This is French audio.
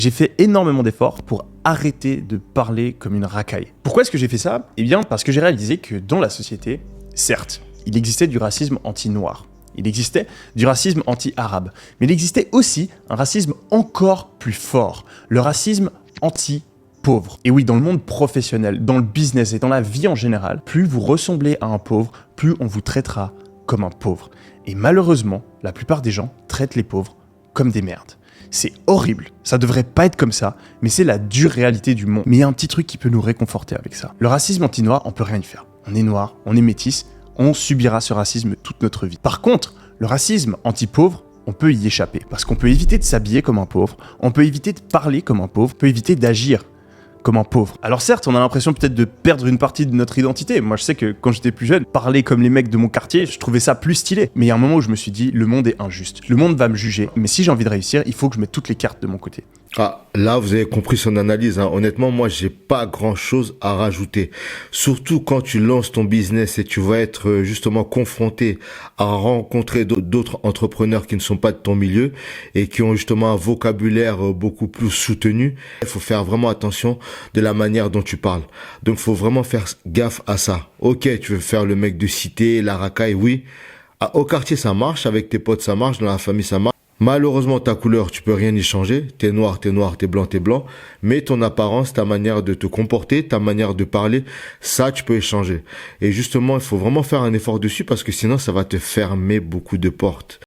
J'ai fait énormément d'efforts pour arrêter de parler comme une racaille. Pourquoi est-ce que j'ai fait ça? Eh bien, parce que j'ai réalisé que dans la société, certes, il existait du racisme anti-noir. Il existait du racisme anti-arabe. Mais il existait aussi un racisme encore plus fort. Le racisme anti-pauvre. Et oui, dans le monde professionnel, dans le business et dans la vie en général, plus vous ressemblez à un pauvre, plus on vous traitera comme un pauvre. Et malheureusement, la plupart des gens traitent les pauvres comme des merdes. C'est horrible, ça devrait pas être comme ça, mais c'est la dure réalité du monde. Mais il y a un petit truc qui peut nous réconforter avec ça. Le racisme anti-noir, on peut rien y faire. On est noir, on est métis, on subira ce racisme toute notre vie. Par contre, le racisme anti-pauvre, on peut y échapper. Parce qu'on peut éviter de s'habiller comme un pauvre, on peut éviter de parler comme un pauvre, on peut éviter d'agir comme un pauvre. Alors certes, on a l'impression peut-être de perdre une partie de notre identité. Moi, je sais que quand j'étais plus jeune, parler comme les mecs de mon quartier, je trouvais ça plus stylé. Mais il y a un moment où je me suis dit, le monde est injuste. Le monde va me juger. Mais si j'ai envie de réussir, il faut que je mette toutes les cartes de mon côté. Ah, là, vous avez compris son analyse, hein. Honnêtement, moi, j'ai pas grand chose à rajouter. Surtout quand tu lances ton business et tu vas être justement confronté à rencontrer d'autres entrepreneurs qui ne sont pas de ton milieu et qui ont justement un vocabulaire beaucoup plus soutenu. Il faut faire vraiment attention de la manière dont tu parles. Donc, faut vraiment faire gaffe à ça. Ok, tu veux faire le mec de cité, la racaille, oui. Ah, au quartier, ça marche. Avec tes potes, ça marche. Dans la famille, ça marche. Malheureusement, ta couleur, tu peux rien y changer. T'es noir, t'es noir, t'es blanc, t'es blanc. Mais ton apparence, ta manière de te comporter, ta manière de parler, ça, tu peux y changer. Et justement, il faut vraiment faire un effort dessus parce que sinon, ça va te fermer beaucoup de portes.